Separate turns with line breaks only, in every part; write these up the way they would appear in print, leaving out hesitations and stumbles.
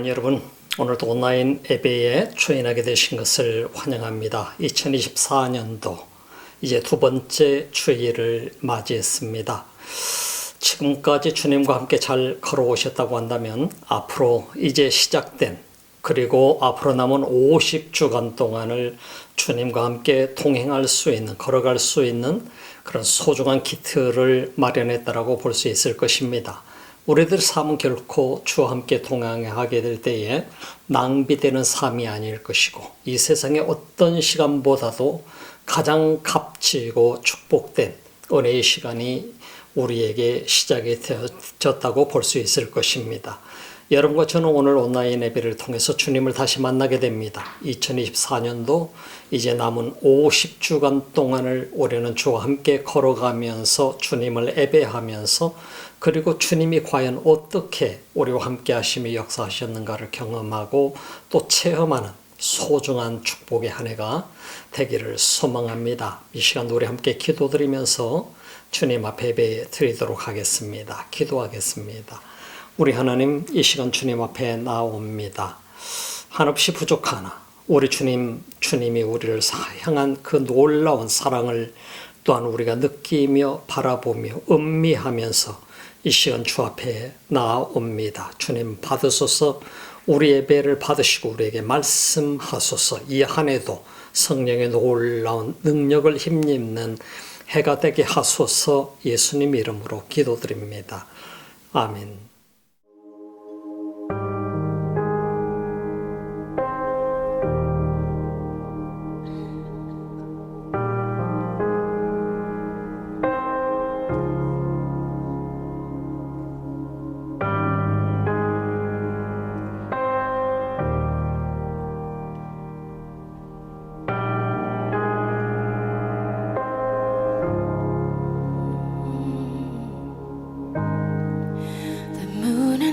여러분, 오늘도 온라인 예배에 조인하게 되신 것을 환영합니다. 2024년도 이제 두 번째 주일을 맞이했습니다. 지금까지 주님과 함께 잘 걸어오셨다고 한다면 앞으로 이제 시작된 그리고 앞으로 남은 50주간 동안을 주님과 함께 동행할 수 있는, 걸어갈 수 있는 그런 소중한 기틀을 마련했다라고 볼 수 있을 것입니다. 우리들 삶은 결코 주와 함께 동행하게 될 때에 낭비되는 삶이 아닐 것이고, 이 세상의 어떤 시간보다도 가장 값지고 축복된 은혜의 시간이 우리에게 시작이 되어졌다고 볼 수 있을 것입니다. 여러분과 저는 오늘 온라인 예배를 통해서 주님을 다시 만나게 됩니다. 2024년도 이제 남은 50주간 동안을 우리는 주와 함께 걸어가면서 주님을 예배하면서, 그리고 주님이 과연 어떻게 우리와 함께 하시며 역사하셨는가를 경험하고 또 체험하는 소중한 축복의 한 해가 되기를 소망합니다. 이 시간 우리 함께 기도드리면서 주님 앞에 예배 드리도록 하겠습니다. 기도하겠습니다. 우리 하나님, 이 시간 주님 앞에 나옵니다. 한없이 부족하나 우리 주님이 우리를 향한 그 놀라운 사랑을 또한 우리가 느끼며 바라보며 음미하면서 이 시간 주 앞에 나옵니다. 주님 받으소서. 우리 예배를 받으시고 우리에게 말씀하소서. 이 한 해도 성령의 놀라운 능력을 힘입는 해가 되게 하소서. 예수님 이름으로 기도드립니다. 아멘.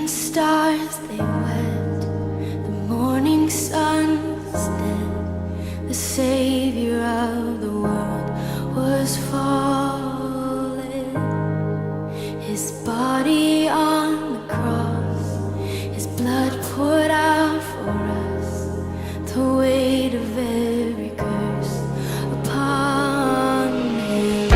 Stars they wept, the morning sun's dead, the Savior of the world was fallen, His body on the cross, His blood poured out for us, the weight of every curse upon Him.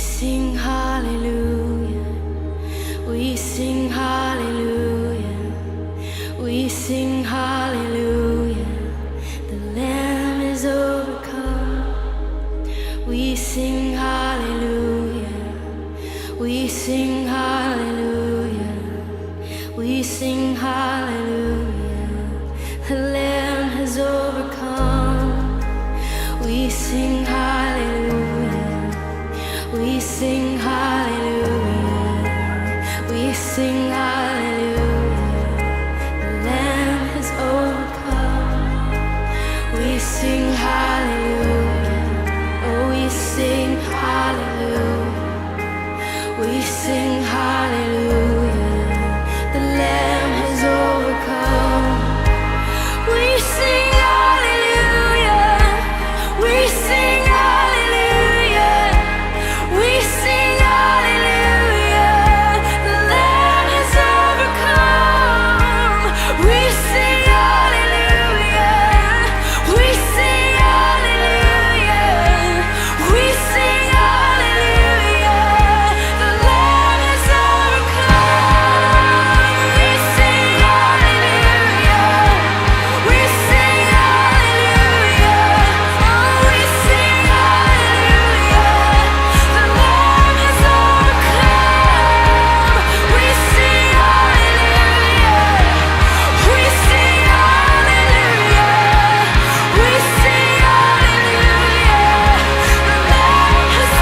sing hallelujah. We sing hallelujah. We sing hallelujah. The Lamb is overcome. We sing hallelujah. We sing hallelujah. We sing hallelujah. The Lamb has overcome. We sing hallelujah. We sing hallelujah. We sing hallelujah. The Lamb has overcome. We sing hallelujah. Oh, we sing hallelujah. We sing hallelujah. The Lamb has overcome. We sing hallelujah. We sing hallelujah. We sing hallelujah. The Lamb has overcome. We sing hallelujah. We sing hallelujah. We sing hallelujah. The Lamb has overcome. We sing hallelujah. We sing hallelujah. Oh, we sing hallelujah. The Lamb has overcome. We sing hallelujah. We sing hallelujah. We sing hallelujah. The Lamb has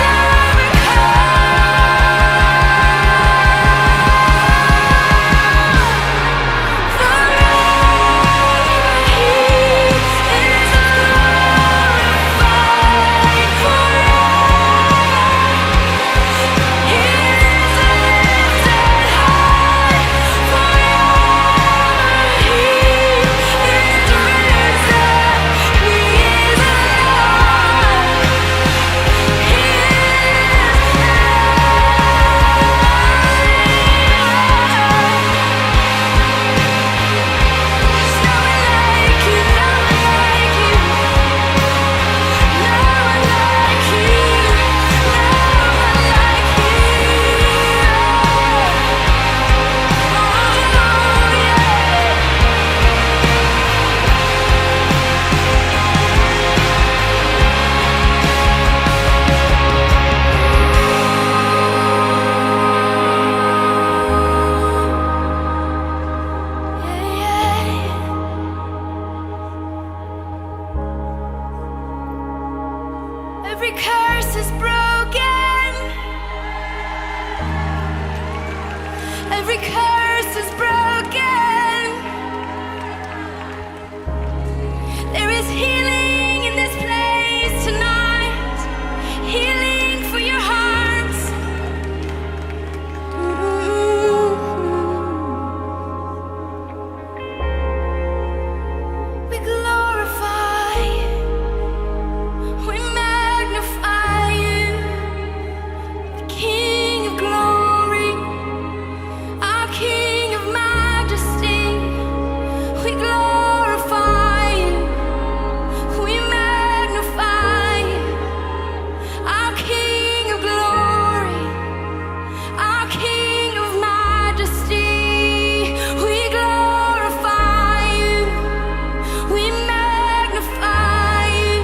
Every curse is broken. Every curse is broken. There is healing in this place tonight. Healing for your hearts. We glorify you. We magnify you, the King of glory, our King of majesty. We glorify you, we magnify you, our King of glory, our King of majesty. We glorify you, we magnify you.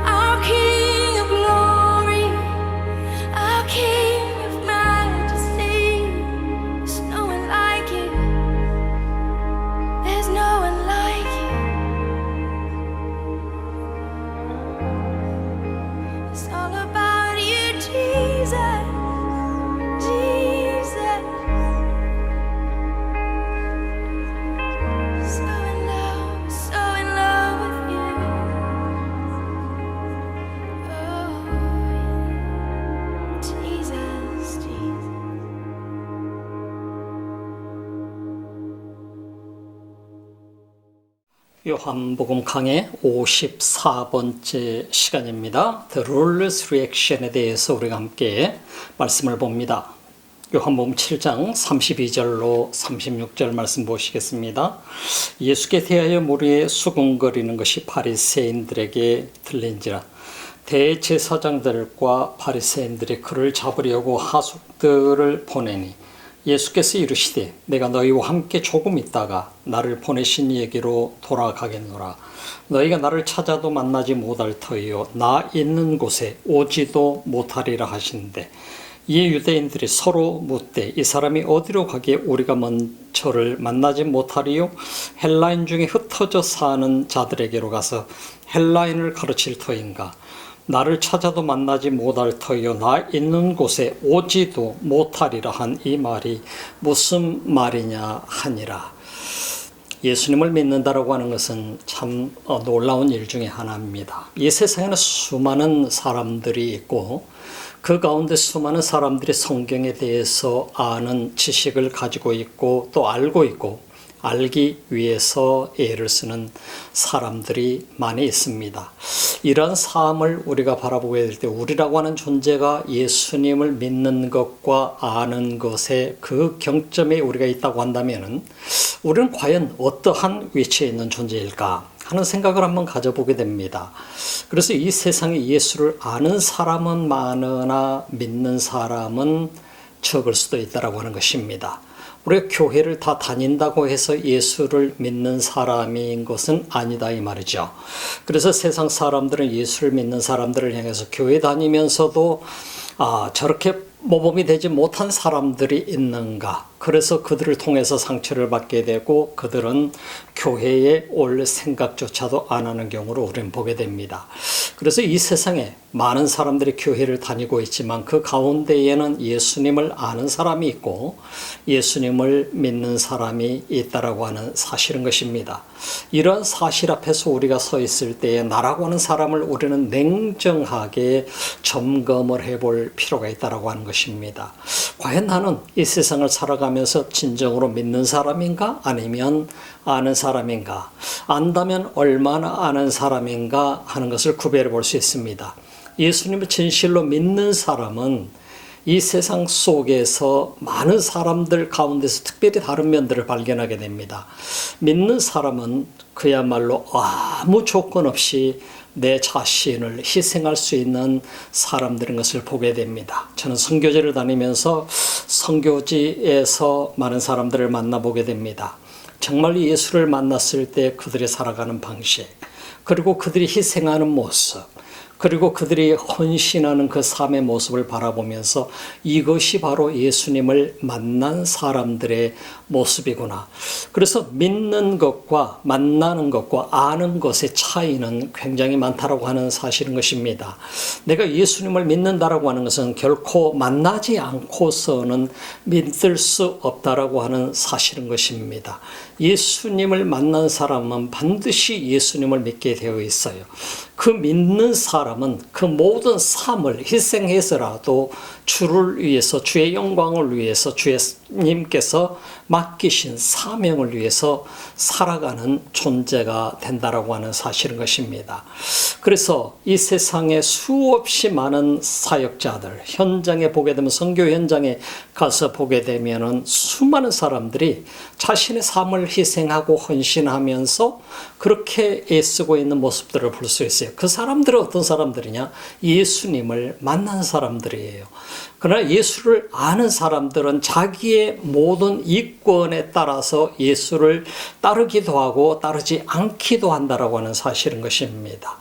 Our King of glory, our King of majesty. There's no one like you. There's no one like you. It's all about you, Jesus. Jesus. So in love with you. Oh, Jesus, Jesus.
요한복음 강의 54번째 시간입니다. The Ruler's Reaction에 대해서 우리가 함께 말씀을 봅니다. 요한복음 7장 32절로 36절 말씀 보시겠습니다. 예수께 대하여 무리에 수군거리는 것이 바리새인들에게 들린지라 대제사장들과 바리새인들이 그를 잡으려고 하숙들을 보내니 예수께서 이르시되 내가 너희와 함께 조금 있다가 나를 보내신 얘기로 돌아가겠노라. 너희가 나를 찾아도 만나지 못할 터이요 나 있는 곳에 오지도 못하리라 하시는데 이 유대인들이 서로 묻되 이 사람이 어디로 가기에 우리가 저를 만나지 못하리요? 헬라인 중에 흩어져 사는 자들에게로 가서 헬라인을 가르칠 터인가? 나를 찾아도 만나지 못할 터이요 나 있는 곳에 오지도 못하리라 한 이 말이 무슨 말이냐 하니라. 예수님을 믿는다라고 하는 것은 참 놀라운 일 중에 하나입니다. 이 세상에는 수많은 사람들이 있고 그 가운데 수많은 사람들이 성경에 대해서 아는 지식을 가지고 있고 또 알고 있고 알기 위해서 애를 쓰는 사람들이 많이 있습니다. 이런 삶을 우리가 바라보게 될 때 우리라고 하는 존재가 예수님을 믿는 것과 아는 것에 그 경점에 우리가 있다고 한다면 우리는 과연 어떠한 위치에 있는 존재일까 하는 생각을 한번 가져보게 됩니다. 그래서 이 세상에 예수를 아는 사람은 많으나 믿는 사람은 적을 수도 있다고 하는 것입니다. 우리가 교회를 다 다닌다고 해서 예수를 믿는 사람인 것은 아니다 이 말이죠. 그래서 세상 사람들은 예수를 믿는 사람들을 향해서 교회 다니면서도 저렇게 모범이 되지 못한 사람들이 있는가, 그래서 그들을 통해서 상처를 받게 되고 그들은 교회에 올 생각조차도 안 하는 경우를 우리는 보게 됩니다. 그래서 이 세상에 많은 사람들이 교회를 다니고 있지만 그 가운데에는 예수님을 아는 사람이 있고 예수님을 믿는 사람이 있다라고 하는 사실인 것입니다. 이런 사실 앞에서 우리가 서 있을 때에 나라고 하는 사람을 우리는 냉정하게 점검을 해볼 필요가 있다라고 하는 것입니다. 과연 나는 이 세상을 살아가면서 진정으로 믿는 사람인가 아니면 아는 사람인가, 안다면 얼마나 아는 사람인가 하는 것을 구별해 볼 수 있습니다. 예수님을 진실로 믿는 사람은 이 세상 속에서 많은 사람들 가운데서 특별히 다른 면들을 발견하게 됩니다. 믿는 사람은 그야말로 아무 조건 없이 내 자신을 희생할 수 있는 사람들인 것을 보게 됩니다. 저는 선교지를 다니면서 선교지에서 많은 사람들을 만나보게 됩니다. 정말 예수를 만났을 때 그들이 살아가는 방식, 그리고 그들이 희생하는 모습, 그리고 그들이 헌신하는 그 삶의 모습을 바라보면서 이것이 바로 예수님을 만난 사람들의 모습이구나. 그래서 믿는 것과 만나는 것과 아는 것의 차이는 굉장히 많다라고 하는 사실인 것입니다. 내가 예수님을 믿는다라고 하는 것은 결코 만나지 않고서는 믿을 수 없다라고 하는 사실인 것입니다. 예수님을 만난 사람은 반드시 예수님을 믿게 되어 있어요. 그 믿는 사람은 그 모든 삶을 희생해서라도 주를 위해서, 주의 영광을 위해서, 주님께서 맡기신 사명을 위해서 살아가는 존재가 된다라고 하는 사실인 것입니다. 그래서 이 세상에 수없이 많은 사역자들, 현장에 보게 되면, 선교 현장에 가서 보게 되면은 수많은 사람들이 자신의 삶을 희생하고 헌신하면서 그렇게 애쓰고 있는 모습들을 볼 수 있어요. 그 사람들은 어떤 사람들이냐? 예수님을 만난 사람들이에요. 그러나 예수를 아는 사람들은 자기의 모든 이권에 따라서 예수를 따르기도 하고 따르지 않기도 한다라고 하는 사실인 것입니다.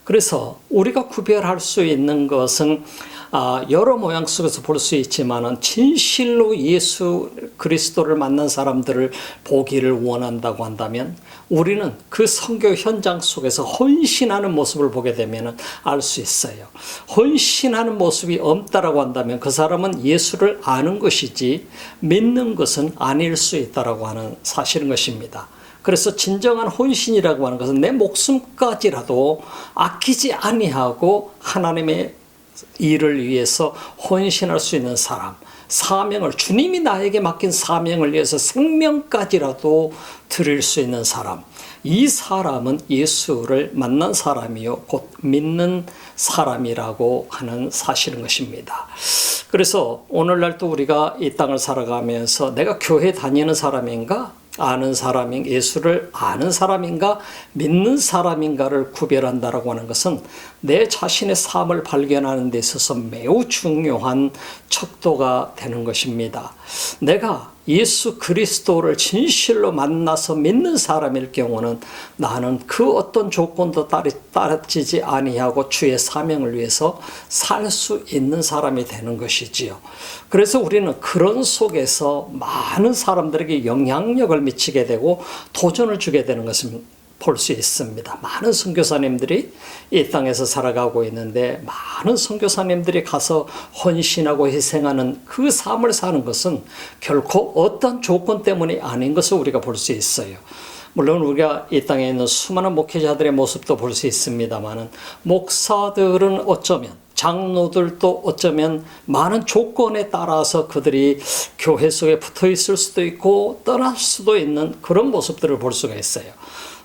그래서 우리가 구별할 수 있는 것은 여러 모양 속에서 볼 수 있지만은 진실로 예수 그리스도를 만난 사람들을 보기를 원한다고 한다면 우리는 그 선교 현장 속에서 헌신하는 모습을 보게 되면 알 수 있어요. 헌신하는 모습이 없다라고 한다면 그 사람은 예수를 아는 것이지 믿는 것은 아닐 수 있다라고 하는 사실인 것입니다. 그래서 진정한 헌신이라고 하는 것은 내 목숨까지라도 아끼지 아니하고 하나님의 일을 위해서 헌신할 수 있는 사람, 사명을, 주님이 나에게 맡긴 사명을 위해서 생명까지라도 드릴 수 있는 사람, 이 사람은 예수를 만난 사람이요 곧 믿는 사람이라고 하는 사실인 것입니다. 그래서 오늘날 또 우리가 이 땅을 살아가면서 내가 교회 다니는 사람인가 아는 사람인 예수를 아는 사람인가 믿는 사람인가를 구별한다라고 하는 것은 내 자신의 삶을 발견하는 데 있어서 매우 중요한 척도가 되는 것입니다. 내가 예수 그리스도를 진실로 만나서 믿는 사람일 경우는 나는 그 어떤 조건도 따르지 아니하고 주의 사명을 위해서 살 수 있는 사람이 되는 것이지요. 그래서 우리는 그런 속에서 많은 사람들에게 영향력을 미치게 되고 도전을 주게 되는 것을 볼 수 있습니다. 많은 선교사님들이 이 땅에서 살아가고 있는데 많은 선교사님들이 가서 헌신하고 희생하는 그 삶을 사는 것은 결코 어떤 조건 때문이 아닌 것을 우리가 볼 수 있어요. 물론 우리가 이 땅에 있는 수많은 목회자들의 모습도 볼 수 있습니다만 목사들은 어쩌면 장로들도 어쩌면 많은 조건에 따라서 그들이 교회 속에 붙어 있을 수도 있고 떠날 수도 있는 그런 모습들을 볼 수가 있어요.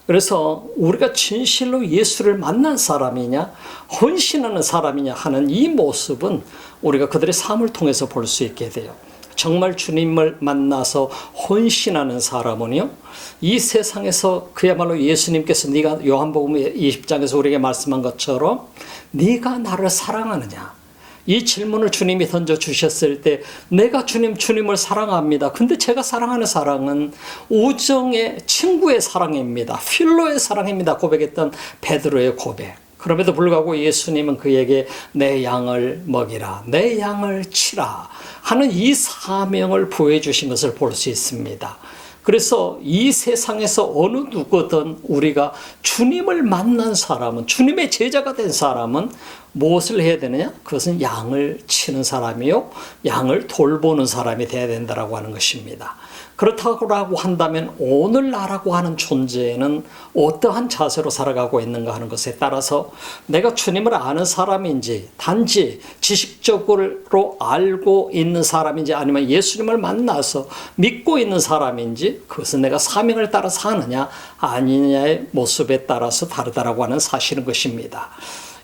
그래서 우리가 진실로 예수를 만난 사람이냐 헌신하는 사람이냐 하는 이 모습은 우리가 그들의 삶을 통해서 볼 수 있게 돼요. 정말 주님을 만나서 헌신하는 사람은요, 이 세상에서 그야말로 예수님께서 네가 요한복음 20장에서 우리에게 말씀한 것처럼 네가 나를 사랑하느냐, 이 질문을 주님이 던져주셨을 때 내가 주님을 사랑합니다. 근데 제가 사랑하는 사랑은 우정의 친구의 사랑입니다. 필로의 사랑입니다. 고백했던 베드로의 고백. 그럼에도 불구하고 예수님은 그에게 내 양을 먹이라, 내 양을 치라 하는 이 사명을 보여주신 것을 볼 수 있습니다. 그래서 이 세상에서 어느 누구든 우리가 주님을 만난 사람은, 주님의 제자가 된 사람은 무엇을 해야 되느냐? 그것은 양을 치는 사람이요, 양을 돌보는 사람이 되어야 된다고 하는 것입니다. 그렇다고 한다면 오늘 나라고 하는 존재는 어떠한 자세로 살아가고 있는가 하는 것에 따라서 내가 주님을 아는 사람인지 단지 지식적으로 알고 있는 사람인지 아니면 예수님을 만나서 믿고 있는 사람인지 그것은 내가 사명을 따라서 하느냐 아니냐의 모습에 따라서 다르다라고 하는 사실인 것입니다.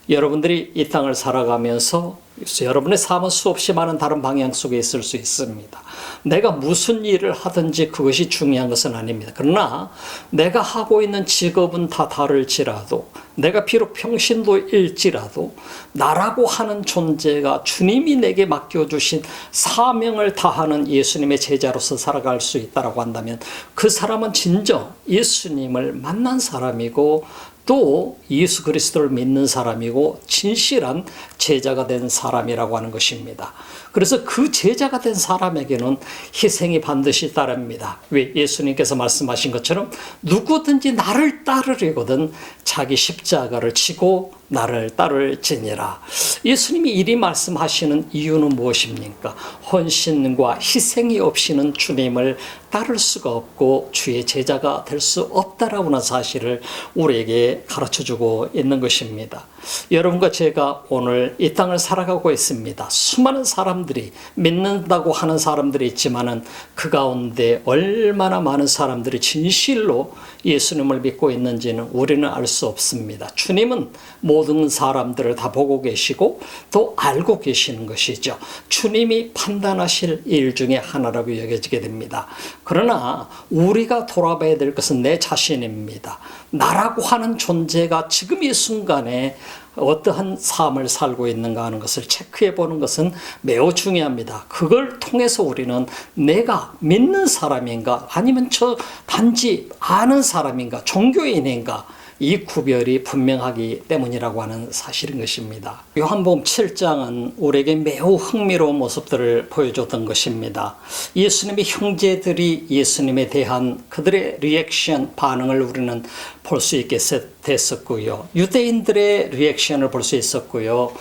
여러분들이 이 땅을 살아가면서 여러분의 삶은 수없이 많은 다른 방향 속에 있을 수 있습니다. 내가 무슨 일을 하든지 그것이 중요한 것은 아닙니다. 그러나 내가 하고 있는 직업은 다 다를지라도 내가 비록 평신도일지라도 나라고 하는 존재가 주님이 내게 맡겨주신 사명을 다하는 예수님의 제자로서 살아갈 수 있다고 한다면 그 사람은 진정 예수님을 만난 사람이고 또 예수 그리스도를 믿는 사람이고 진실한 제자가 된 사람이라고 하는 것입니다. 그래서 그 제자가 된 사람에게는 희생이 반드시 따릅니다. 왜? 예수님께서 말씀하신 것처럼 누구든지 나를 따르려거든 자기 십자가를 지고 나를 따를지니라. 예수님이 이리 말씀하시는 이유는 무엇입니까? 헌신과 희생이 없이는 주님을 따를 수가 없고 주의 제자가 될 수 없다라고 하는 사실을 우리에게 가르쳐주고 있는 것입니다. 여러분과 제가 오늘 이 땅을 살아가고 있습니다. 수많은 사람들이 믿는다고 하는 사람들이 있지만은 그 가운데 얼마나 많은 사람들이 진실로 예수님을 믿고 있는지는 우리는 알 수 없습니다. 주님은 모든 사람들을 다 보고 계시고 또 알고 계시는 것이죠. 주님이 판단하실 일 중에 하나라고 여겨지게 됩니다. 그러나 우리가 돌아봐야 될 것은 내 자신입니다. 나라고 하는 존재가 지금 이 순간에 어떠한 삶을 살고 있는가 하는 것을 체크해 보는 것은 매우 중요합니다. 그걸 통해서 우리는 내가 믿는 사람인가 아니면 저 단지 아는 사람인가 종교인인가 이 구별이 분명하기 때문이라고 하는 사실인 것입니다. 요한복음 7장은 우리에게 매우 흥미로운 모습들을 보여줬던 것입니다. 예수님의 형제들이 예수님에 대한 그들의 리액션, 반응을 우리는 볼 수 있게 됐었고요. 유대인들의 리액션을 볼 수 있었고요.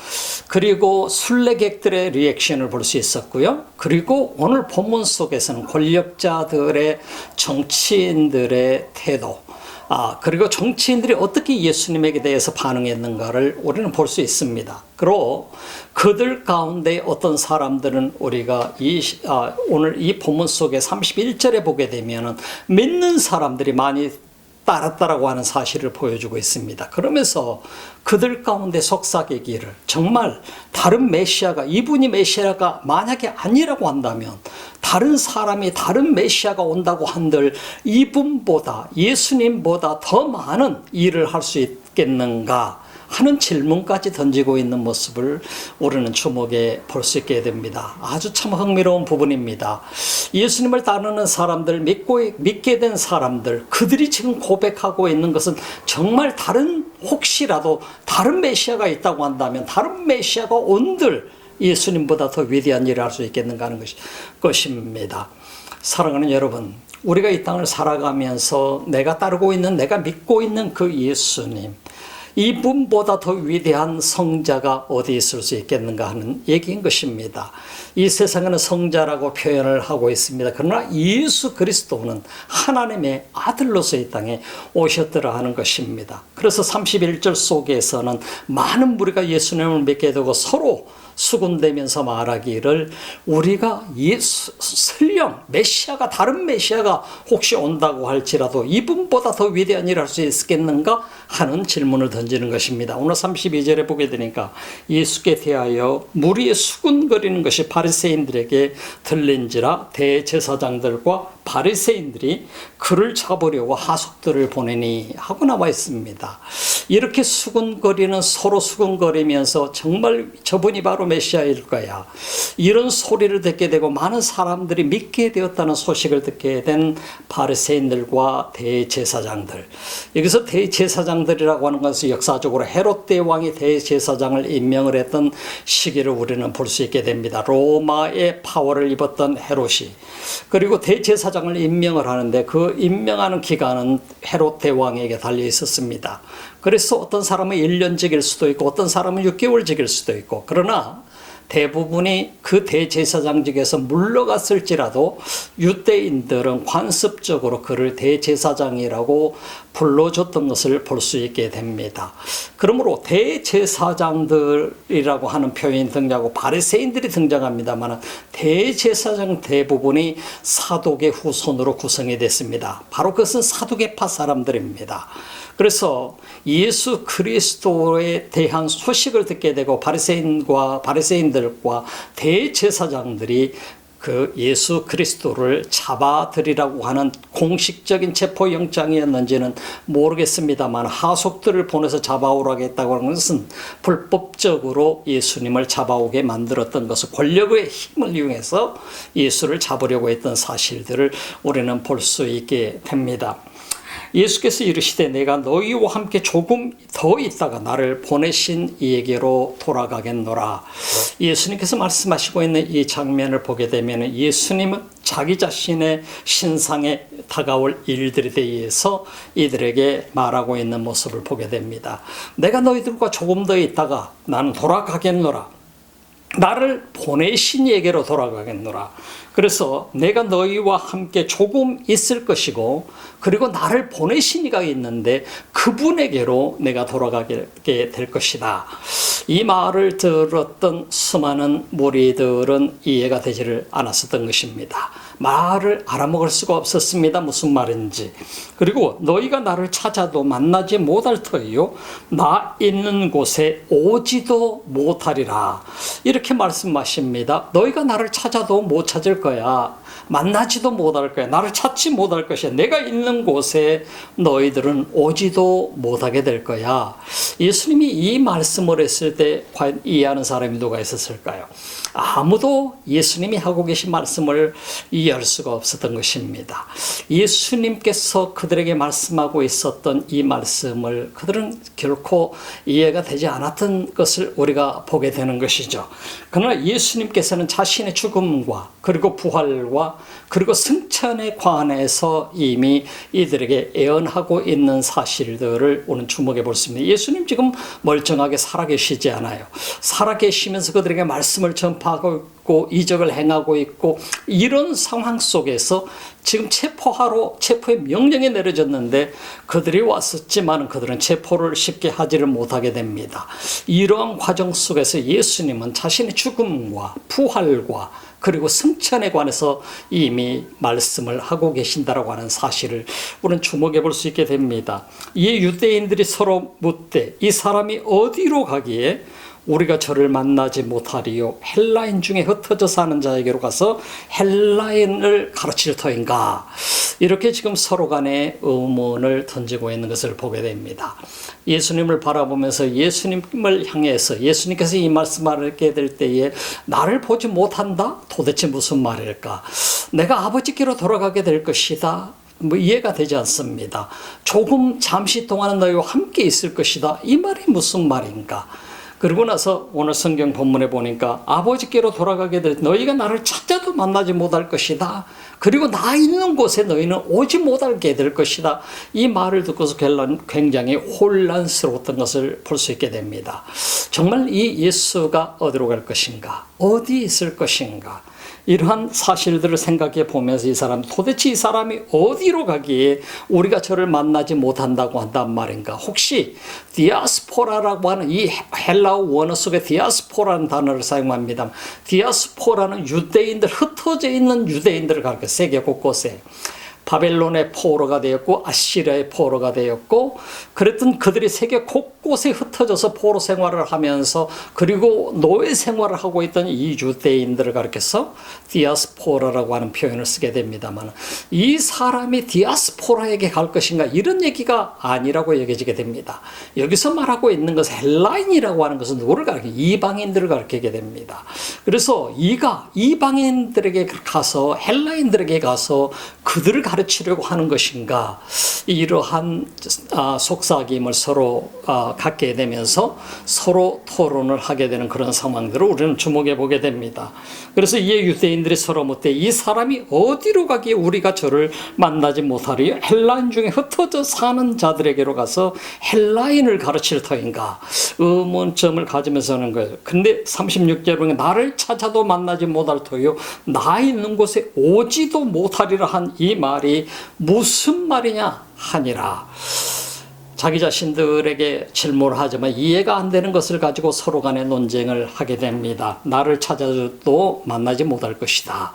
그리고 순례객들의 리액션을 볼 수 있었고요. 그리고 오늘 본문 속에서는 권력자들의 정치인들의 태도, 그리고 정치인들이 어떻게 예수님에게 대해서 반응했는가를 우리는 볼 수 있습니다. 그리고 그들 가운데 어떤 사람들은 우리가 오늘 이 본문 속에 31절에 보게 되면 믿는 사람들이 많이 따랐다라고 하는 사실을 보여주고 있습니다. 그러면서 그들 가운데 속삭이기를 정말 다른 메시아가, 이분이 메시아가 만약에 아니라고 한다면 다른 사람이 다른 메시아가 온다고 한들 이분보다, 예수님보다 더 많은 일을 할 수 있겠는가 하는 질문까지 던지고 있는 모습을 우리는 주목해 볼 수 있게 됩니다. 아주 참 흥미로운 부분입니다. 예수님을 따르는 사람들, 믿게 된 사람들, 그들이 지금 고백하고 있는 것은 정말 혹시라도 다른 메시아가 있다고 한다면 다른 메시아가 온들 예수님보다 더 위대한 일을 할 수 있겠는가 하는 것입니다. 사랑하는 여러분, 우리가 이 땅을 살아가면서 내가 따르고 있는, 내가 믿고 있는 그 예수님, 이분보다 더 위대한 성자가 어디 있을 수 있겠는가 하는 얘기인 것입니다. 이 세상에는 성자라고 표현을 하고 있습니다. 그러나 예수 그리스도는 하나님의 아들로서 이 땅에 오셨더라 하는 것입니다. 그래서 31절 속에서는 많은 무리가 예수님을 믿게 되고 서로 수군대면서 말하기를 우리가 설령 메시아가, 다른 메시아가 혹시 온다고 할지라도 이분보다 더 위대한 일을 할 수 있겠는가 하는 질문을 던지는 것입니다. 오늘 32절에 보게 되니까 예수께 대하여 무리의 수군거리는 것이 바리새인들에게 들린지라 대제사장들과 바리새인들이 그를 잡으려고 하속들을 보내니 하고 나와 있습니다. 이렇게 수군거리는, 서로 수군거리면서 정말 저분이 바로 메시아일 거야, 이런 소리를 듣게 되고 많은 사람들이 믿게 되었다는 소식을 듣게 된 바리새인들과 대제사장들, 여기서 대제사장들이라고 하는 것은 역사적으로 헤롯 대왕이 대제사장을 임명을 했던 시기를 우리는 볼 수 있게 됩니다. 로마의 파워를 입었던 헤롯이, 그리고 대제사장을 임명을 하는데 그 임명하는 기간은 헤롯 대왕에게 달려 있었습니다. 그래서 어떤 사람은 1년직일 수도 있고 어떤 사람은 6개월직일 수도 있고, 그러나 대부분이 그 대제사장직에서 물러갔을지라도 유대인들은 관습적으로 그를 대제사장이라고 불러줬던 것을 볼 수 있게 됩니다. 그러므로 대제사장들이라고 하는 표현이 등장하고 바리새인들이 등장합니다만 대제사장 대부분이 사두개 후손으로 구성이 됐습니다. 바로 그것은 사두개파 사람들입니다. 그래서 예수 그리스도에 대한 소식을 듣게 되고 바리새인들과 대제사장들이 그 예수 그리스도를 잡아들이라고 하는 공식적인 체포영장이었는지는 모르겠습니다만 하속들을 보내서 잡아오라고 했다고 하는 것은 불법적으로 예수님을 잡아오게 만들었던 것을, 권력의 힘을 이용해서 예수를 잡으려고 했던 사실들을 우리는 볼 수 있게 됩니다. 예수께서 이르시되 내가 너희와 함께 조금 더 있다가 나를 보내신 이에게로 돌아가겠노라. 예수님께서 말씀하시고 있는 이 장면을 보게 되면 예수님은 자기 자신의 신상에 다가올 일들에 대해서 이들에게 말하고 있는 모습을 보게 됩니다. 내가 너희들과 조금 더 있다가 나는 돌아가겠노라. 나를 보내신 이에게로 돌아가겠노라. 그래서 내가 너희와 함께 조금 있을 것이고, 그리고 나를 보내신 이가 있는데 그분에게로 내가 돌아가게 될 것이다. 이 말을 들었던 수많은 무리들은 이해가 되지를 않았었던 것입니다. 말을 알아먹을 수가 없었습니다. 무슨 말인지. 그리고 너희가 나를 찾아도 만나지 못할 터이요 나 있는 곳에 오지도 못하리라. 이렇게 말씀하십니다. 너희가 나를 찾아도 못 찾을 거야. 만나지도 못할 거야. 나를 찾지 못할 것이야. 내가 있는 곳에 너희들은 오지도 못하게 될 거야. 예수님이 이 말씀을 했을 때 과연 이해하는 사람이 누가 있었을까요? 아무도 예수님이 하고 계신 말씀을 이해할 수가 없었던 것입니다. 예수님께서 그들에게 말씀하고 있었던 이 말씀을 그들은 결코 이해가 되지 않았던 것을 우리가 보게 되는 것이죠. 그러나 예수님께서는 자신의 죽음과 그리고 부활과 그리고 승천에 관해서 이미 이들에게 예언하고 있는 사실들을 오늘 주목해 볼 수 있습니다. 예수님 지금 멀쩡하게 살아계시지 않아요. 살아계시면서 그들에게 말씀을 전파 하고 있고 이적을 행하고 있고 이런 상황 속에서 지금 체포의 명령이 내려졌는데 그들이 왔었지만 그들은 체포를 쉽게 하지를 못하게 됩니다. 이러한 과정 속에서 예수님은 자신의 죽음과 부활과 그리고 승천에 관해서 이미 말씀을 하고 계신다라고 하는 사실을 우리는 주목해 볼 수 있게 됩니다. 이에 유대인들이 서로 묻되 이 사람이 어디로 가기에 우리가 저를 만나지 못하리요 헬라인 중에 흩어져 사는 자에게로 가서 헬라인을 가르칠 터인가. 이렇게 지금 서로 간에 의문을 던지고 있는 것을 보게 됩니다. 예수님을 바라보면서 예수님을 향해서 예수님께서 이 말씀을 하게 될 때에 나를 보지 못한다? 도대체 무슨 말일까? 내가 아버지께로 돌아가게 될 것이다. 이해가 되지 않습니다. 조금 잠시 동안은 너희와 함께 있을 것이다. 이 말이 무슨 말인가? 그러고 나서 오늘 성경 본문에 보니까 아버지께로 돌아가게 될 너희가 나를 찾아도 만나지 못할 것이다. 그리고 나 있는 곳에 너희는 오지 못하게 될 것이다. 이 말을 듣고서 굉장히 혼란스러웠던 것을 볼 수 있게 됩니다. 정말 이 예수가 어디로 갈 것인가? 어디 있을 것인가? 이러한 사실들을 생각해 보면서 도대체 이 사람이 어디로 가기에 우리가 저를 만나지 못한다고 한단 말인가? 혹시 디아스포라라고 하는 이 헬라어 원어 속에 디아스포라는 단어를 사용합니다. 디아스포라는 흩어져 있는 유대인들을 가리켜 세계 곳곳에 바벨론의 포로가 되었고 아시리아의 포로가 되었고 그랬던 그들이 세계 곳곳에 흩어져서 포로 생활을 하면서 그리고 노예 생활을 하고 있던 이 유대인들을 가리켜서 디아스포라라고 하는 표현을 쓰게 됩니다만 이 사람이 디아스포라에게 갈 것인가 이런 얘기가 아니라고 여겨지게 됩니다. 여기서 말하고 있는 것은 헬라인이라고 하는 것은 누구를 가리켜 이방인들을 가리키게 됩니다. 그래서 이가 이방인들에게 가서 헬라인들에게 가서 그들을 가르치려고 하는 것인가 이러한 속삭임을 서로 갖게 되면서 서로 토론을 하게 되는 그런 상황들을 우리는 주목해 보게 됩니다. 그래서 이에 유대인들이 서로 묻되 이 사람이 어디로 가기에 우리가 저를 만나지 못하리요 헬라인 중에 흩어져 사는 자들에게로 가서 헬라인을 가르칠 터인가 의문점을 가지면서 하는 거예요. 근데 36절에 보면 나를 찾아도 만나지 못할 터요 나 있는 곳에 오지도 못하리라 한 이 말이 무슨 말이냐 하니라. 자기 자신들에게 질문을 하지만 이해가 안 되는 것을 가지고 서로 간에 논쟁을 하게 됩니다. 나를 찾아도 만나지 못할 것이다.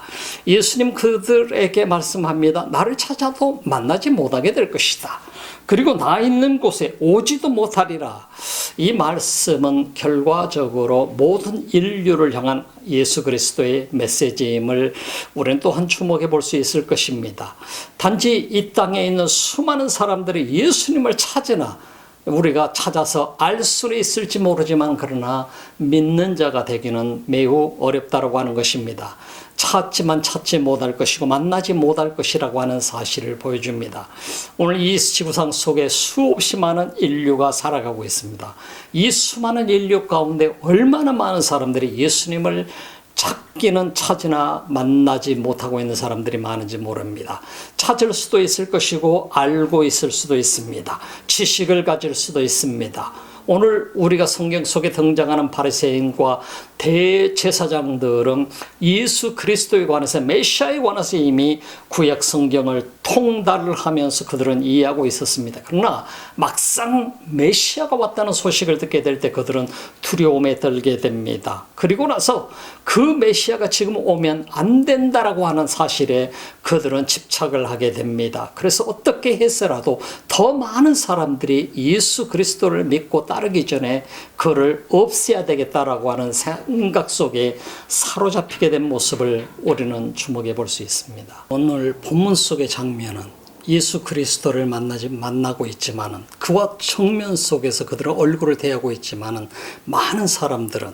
예수님 그들에게 말씀합니다. 나를 찾아도 만나지 못하게 될 것이다. 그리고 나 있는 곳에 오지도 못하리라. 이 말씀은 결과적으로 모든 인류를 향한 예수 그리스도의 메시지임을 우리는 또한 주목해 볼 수 있을 것입니다. 단지 이 땅에 있는 수많은 사람들이 예수님을 찾으나 우리가 찾아서 알 수는 있을지 모르지만 그러나 믿는 자가 되기는 매우 어렵다고 하는 것입니다. 찾지만 찾지 못할 것이고 만나지 못할 것이라고 하는 사실을 보여줍니다. 오늘 이 지구상 속에 수없이 많은 인류가 살아가고 있습니다. 이 수많은 인류 가운데 얼마나 많은 사람들이 예수님을 찾기는 찾으나 만나지 못하고 있는 사람들이 많은지 모릅니다. 찾을 수도 있을 것이고 알고 있을 수도 있습니다. 지식을 가질 수도 있습니다. 오늘 우리가 성경 속에 등장하는 바리새인과 대제사장들은 예수 그리스도에 관해서 메시아에 관해서 이미 구약 성경을 통달을 하면서 그들은 이해하고 있었습니다. 그러나 막상 메시아가 왔다는 소식을 듣게 될 때 그들은 두려움에 떨게 됩니다. 그리고 나서 그 메시아가 지금 오면 안 된다라고 하는 사실에 그들은 집착을 하게 됩니다. 그래서 어떻게 해서라도 더 많은 사람들이 예수 그리스도를 믿고 따르기 전에 그를 없애야 되겠다라고 하는 생각 속에 사로잡히게 된 모습을 우리는 주목해 볼 수 있습니다. 오늘 본문 속의 장면은 예수 그리스도를 만나고 있지만은 그와 정면 속에서 그들은 얼굴을 대하고 있지만은 많은 사람들은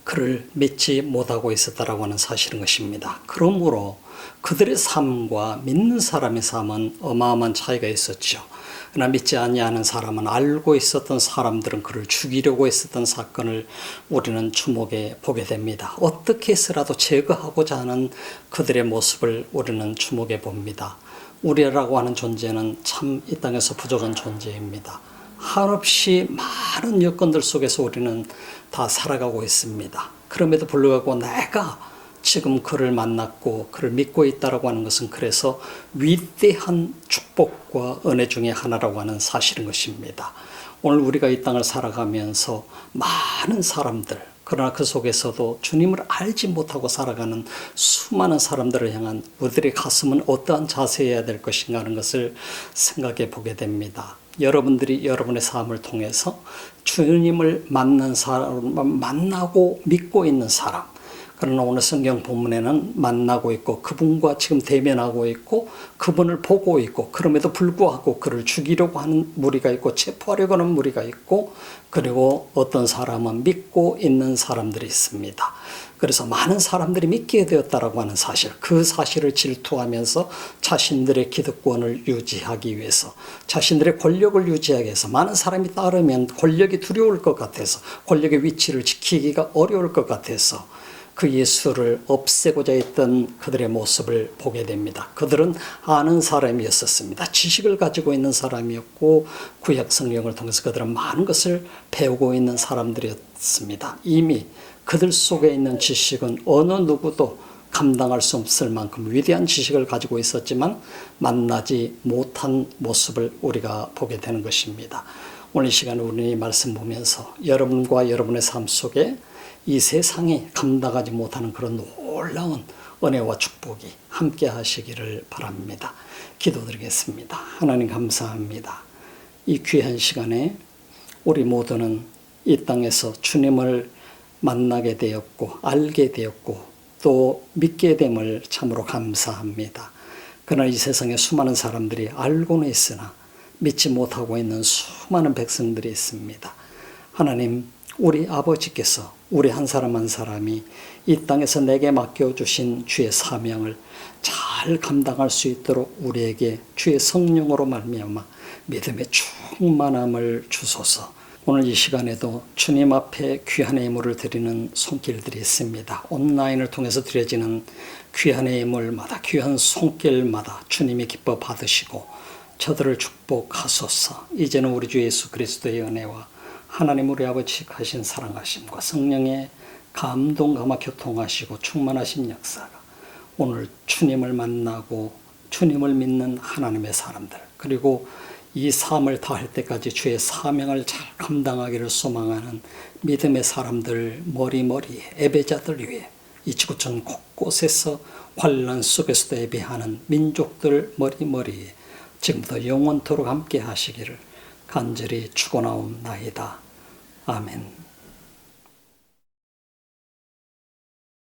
그를 믿지 못하고 있었다라고 하는 사실인 것입니다. 그러므로 그들의 삶과 믿는 사람의 삶은 어마어마한 차이가 있었죠. 그러나 믿지 아니하는 사람은 알고 있었던 사람들은 그를 죽이려고 했었던 사건을 우리는 주목해 보게 됩니다. 어떻게 해서라도 제거하고자 하는 그들의 모습을 우리는 주목해 봅니다. 우리라고 하는 존재는 참 이 땅에서 부족한 존재입니다. 한없이 많은 여건들 속에서 우리는 다 살아가고 있습니다. 그럼에도 불구하고 내가 지금 그를 만났고 그를 믿고 있다라고 하는 것은 그래서 위대한 축복과 은혜 중에 하나라고 하는 사실인 것입니다. 오늘 우리가 이 땅을 살아가면서 많은 사람들, 그러나 그 속에서도 주님을 알지 못하고 살아가는 수많은 사람들을 향한 우리들의 가슴은 어떠한 자세여야 될 것인가 하는 것을 생각해 보게 됩니다. 여러분들이 여러분의 삶을 통해서 주님을 만난 사람, 만나고 믿고 있는 사람, 그러나 오늘 성경 본문에는 만나고 있고 그분과 지금 대면하고 있고 그분을 보고 있고 그럼에도 불구하고 그를 죽이려고 하는 무리가 있고 체포하려고 하는 무리가 있고 그리고 어떤 사람은 믿고 있는 사람들이 있습니다. 그래서 많은 사람들이 믿게 되었다라고 하는 사실, 그 사실을 질투하면서 자신들의 기득권을 유지하기 위해서, 자신들의 권력을 유지하기 위해서 많은 사람이 따르면 권력이 두려울 것 같아서, 권력의 위치를 지키기가 어려울 것 같아서 그 예수를 없애고자 했던 그들의 모습을 보게 됩니다. 그들은 아는 사람이었습니다. 지식을 가지고 있는 사람이었고 구약 성경을 통해서 그들은 많은 것을 배우고 있는 사람들이었습니다. 이미 그들 속에 있는 지식은 어느 누구도 감당할 수 없을 만큼 위대한 지식을 가지고 있었지만 만나지 못한 모습을 우리가 보게 되는 것입니다. 오늘 이 시간에 우리 말씀 보면서 여러분과 여러분의 삶 속에 이 세상이 감당하지 못하는 그런 놀라운 은혜와 축복이 함께 하시기를 바랍니다. 기도드리겠습니다. 하나님 감사합니다. 이 귀한 시간에 우리 모두는 이 땅에서 주님을 만나게 되었고 알게 되었고 또 믿게 됨을 참으로 감사합니다. 그러나 이 세상에 수많은 사람들이 알고는 있으나 믿지 못하고 있는 수많은 백성들이 있습니다. 하나님, 우리 아버지께서 우리 한 사람 한 사람이 이 땅에서 내게 맡겨주신 주의 사명을 잘 감당할 수 있도록 우리에게 주의 성령으로 말미암아 믿음의 충만함을 주소서. 오늘 이 시간에도 주님 앞에 귀한 예물을 드리는 손길들이 있습니다. 온라인을 통해서 드려지는 귀한 예물마다, 귀한 손길마다 주님이 기뻐 받으시고 저들을 축복하소서. 이제는 우리 주 예수 그리스도의 은혜와 하나님 우리 아버지 하신 사랑하심과 성령의 감동 감화 교통하시고 충만하신 역사가 오늘 주님을 만나고 주님을 믿는 하나님의 사람들, 그리고 이 삶을 다할 때까지 주의 사명을 잘 감당하기를 소망하는 믿음의 사람들 머리머리에, 예배자들 위해 이 지구촌 곳곳에서 환난 속에서도 예배하는 민족들 머리머리에 지금부터 영원토록 함께 하시기를 간절히 축원하옵나이다. 아멘.